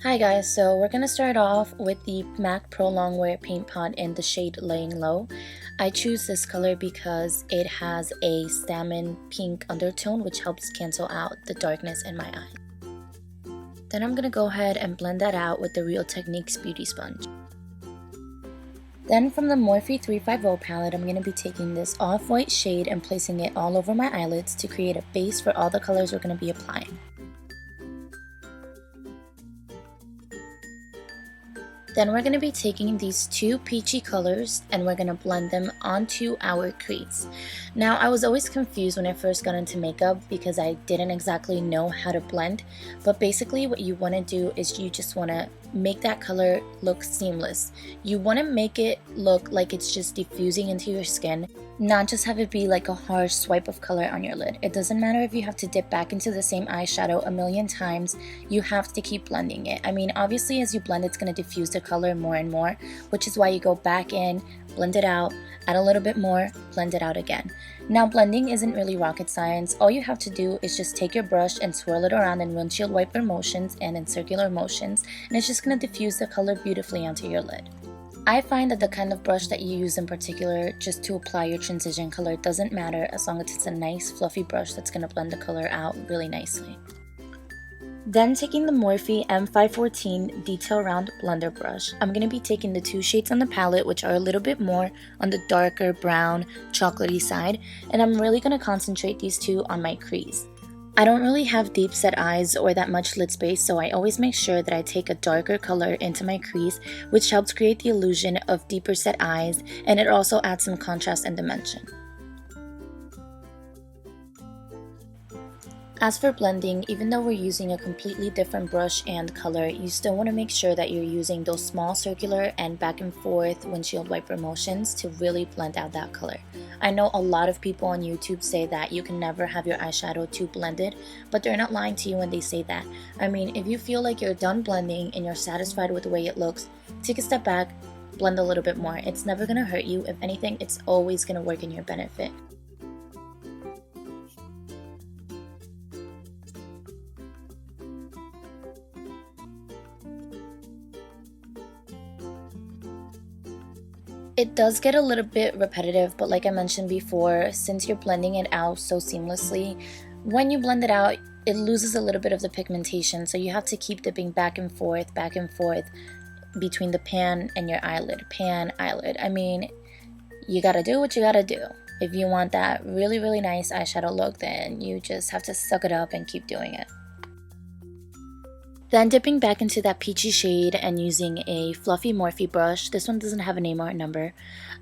Hi guys, so we're going to start off with the MAC Pro Longwear Paint Pot in the shade Laying Low. I choose this color because it has a salmon pink undertone which helps cancel out the darkness in my eye. Then I'm going to go ahead and blend that out with the Real Techniques Beauty Sponge. Then from the Morphe 350 palette, I'm going to be taking this off-white shade and placing it all over my eyelids to create a base for all the colors we're going to be applying. Then we're going to be taking these two peachy colors and we're going to blend them onto our crease. Now, I was always confused when I first got into makeup because I didn't exactly know how to blend, but basically what you want to do is you just want to make that color look seamless. You want to make it look like it's just diffusing into your skin, not just have it be like a harsh swipe of color on your lid. It doesn't matter if you have to dip back into the same eyeshadow a million times, you have to keep blending it. I mean, obviously as you blend, it's going to diffuse the color more and more, which is why you go back in, blend it out, add a little bit more, blend it out again. Now, blending isn't really rocket science. All you have to do is just take your brush and swirl it around in windshield wiper motions and in circular motions, and it's just going to diffuse the color beautifully onto your lid. I find that the kind of brush that you use in particular just to apply your transition color doesn't matter as long as it's a nice fluffy brush that's going to blend the color out really nicely. Then taking the Morphe M514 Detail Round Blender Brush, I'm going to be taking the two shades on the palette which are a little bit more on the darker brown chocolatey side, and I'm really going to concentrate these two on my crease. I don't really have deep set eyes or that much lid space, so I always make sure that I take a darker color into my crease, which helps create the illusion of deeper set eyes, and it also adds some contrast and dimension. As for blending, even though we're using a completely different brush and color, you still want to make sure that you're using those small circular and back and forth windshield wiper motions to really blend out that color. I know a lot of people on YouTube say that you can never have your eyeshadow too blended, but they're not lying to you when they say that. I mean, if you feel like you're done blending and you're satisfied with the way it looks, take a step back, blend a little bit more. It's never going to hurt you. If anything, it's always going to work in your benefit. It does get a little bit repetitive, but like I mentioned before, since you're blending it out so seamlessly, when you blend it out, it loses a little bit of the pigmentation, so you have to keep dipping back and forth between the pan and your eyelid. Pan, eyelid. I mean, you gotta do what you gotta do. If you want that really, really nice eyeshadow look, then you just have to suck it up and keep doing it. Then dipping back into that peachy shade and using a fluffy Morphe brush, this one doesn't have a name or a number,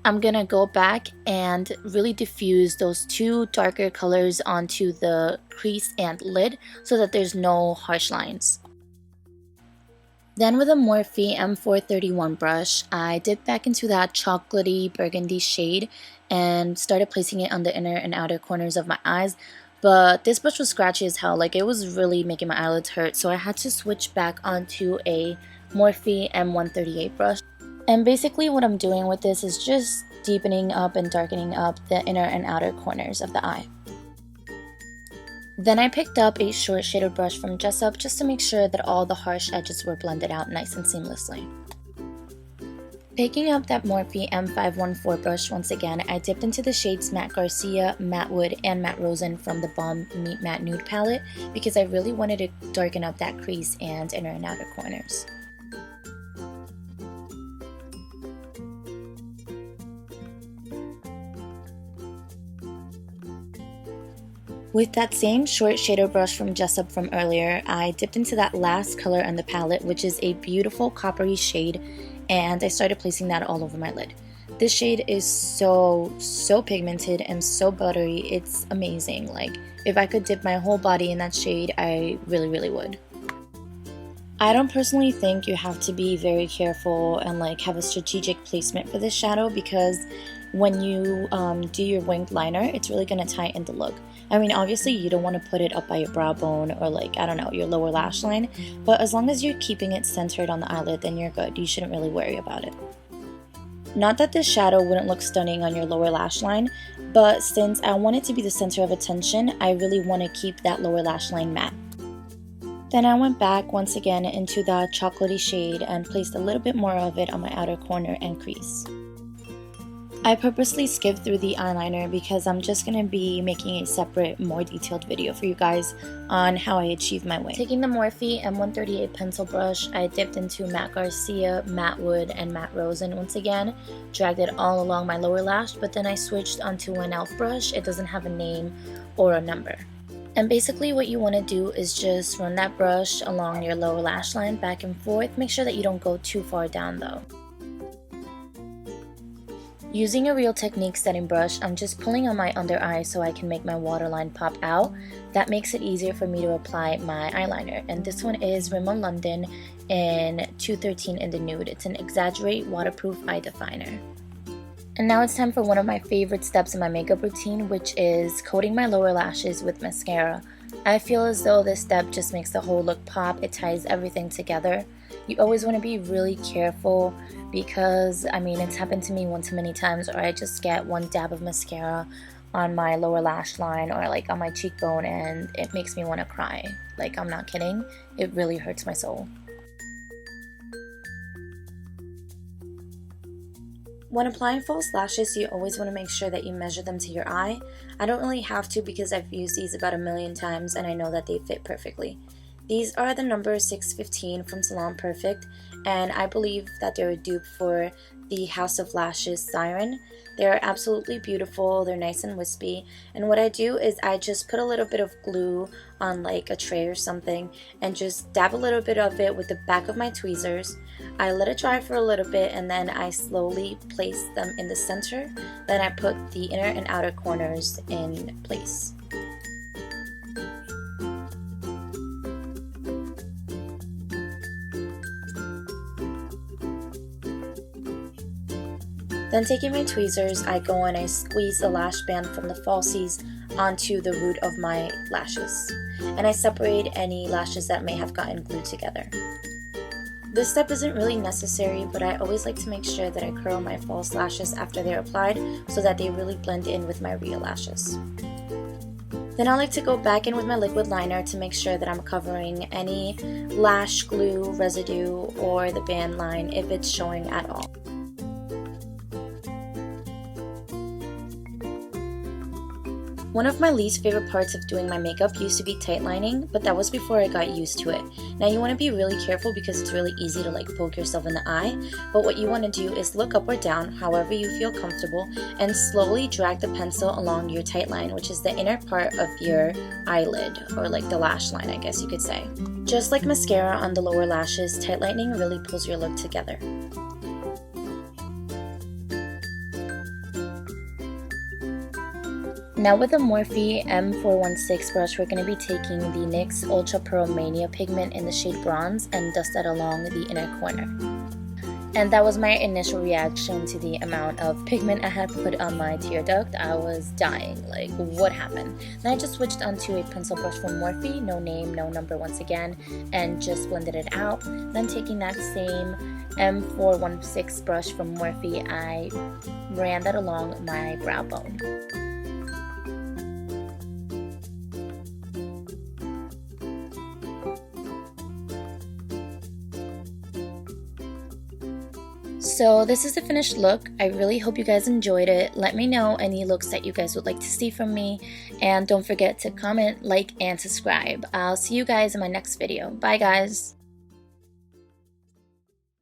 I'm gonna go back and really diffuse those two darker colors onto the crease and lid so that there's no harsh lines. Then with a Morphe M431 brush, I dipped back into that chocolatey burgundy shade and started placing it on the inner and outer corners of my eyes. But this brush was scratchy as hell, like it was really making my eyelids hurt, so I had to switch back onto a Morphe M138 brush. And basically what I'm doing with this is just deepening up and darkening up the inner and outer corners of the eye. Then I picked up a short shaded brush from Xoxo just to make sure that all the harsh edges were blended out nice and seamlessly. Picking up that Morphe M514 brush once again, I dipped into the shades Matte Garcia, Matte Wood, and Matte Rosen from the Balm Meet Matte Nude palette because I really wanted to darken up that crease and inner and outer corners. With that same short shader brush from Xoxo from earlier, I dipped into that last color on the palette, which is a beautiful coppery shade, and I started placing that all over my lid. This shade is so pigmented and so buttery, it's amazing. Like, if I could dip my whole body in that shade, I really would. I don't personally think you have to be very careful and like have a strategic placement for this shadow because when you do your winged liner, it's really going to tighten the look. I mean, obviously you don't want to put it up by your brow bone or like, I don't know, your lower lash line, but as long as you're keeping it centered on the eyelid, then you're good. You shouldn't really worry about it. Not that this shadow wouldn't look stunning on your lower lash line, but since I want it to be the center of attention, I really want to keep that lower lash line matte. Then I went back once again into the chocolatey shade and placed a little bit more of it on my outer corner and crease. I purposely skipped through the eyeliner because I'm just going to be making a separate, more detailed video for you guys on how I achieved my wing. Taking the Morphe M138 pencil brush, I dipped into Matte Garcia, Matte Wood, and Matte Rose, and once again, dragged it all along my lower lash, but then I switched onto an e.l.f. brush. It doesn't have a name or a number. And basically what you want to do is just run that brush along your lower lash line back and forth. Make sure that you don't go too far down though. Using a Real Technique setting brush, I'm just pulling on my under eye so I can make my waterline pop out. That makes it easier for me to apply my eyeliner. And this one is Rimmel London in 213 in the nude. It's an Exaggerate Waterproof Eye Definer. And now it's time for one of my favorite steps in my makeup routine, which is coating my lower lashes with mascara. I feel as though this step just makes the whole look pop. It ties everything together. You always want to be really careful because, I mean, it's happened to me one too many times, or I just get one dab of mascara on my lower lash line or like on my cheekbone and it makes me want to cry. Like, I'm not kidding. It really hurts my soul. When applying false lashes, you always want to make sure that you measure them to your eye. I don't really have to because I've used these about 1,000,000 times and I know that they fit perfectly. These are the number 615 from Salon Perfect, and I believe that they're a dupe for the House of Lashes Siren. They're absolutely beautiful, they're nice and wispy, and what I do is I just put a little bit of glue on like a tray or something and just dab a little bit of it with the back of my tweezers. I let it dry for a little bit and then I slowly place them in the center. Then I put the inner and outer corners in place. Then taking my tweezers, I go and I squeeze the lash band from the falsies onto the root of my lashes. And I separate any lashes that may have gotten glued together. This step isn't really necessary, but I always like to make sure that I curl my false lashes after they're applied so that they really blend in with my real lashes. Then I like to go back in with my liquid liner to make sure that I'm covering any lash glue residue or the band line if it's showing at all. One of my least favorite parts of doing my makeup used to be tight lining, but that was before I got used to it. Now you want to be really careful because it's really easy to like poke yourself in the eye, but what you want to do is look up or down, however you feel comfortable, and slowly drag the pencil along your tight line, which is the inner part of your eyelid, or like the lash line, I guess you could say. Just like mascara on the lower lashes, tight lining really pulls your look together. Now with the Morphe M416 brush, we're going to be taking the NYX Ultra Pearl Mania pigment in the shade Bronze and dust that along the inner corner. And that was my initial reaction to the amount of pigment I had put on my tear duct. I was dying, like what happened? Then I just switched onto a pencil brush from Morphe, no name, no number once again, and just blended it out. Then taking that same M416 brush from Morphe, I ran that along my brow bone. So this is the finished look. I really hope you guys enjoyed it. Let me know any looks that you guys would like to see from me. And don't forget to comment, like, and subscribe. I'll see you guys in my next video. Bye guys!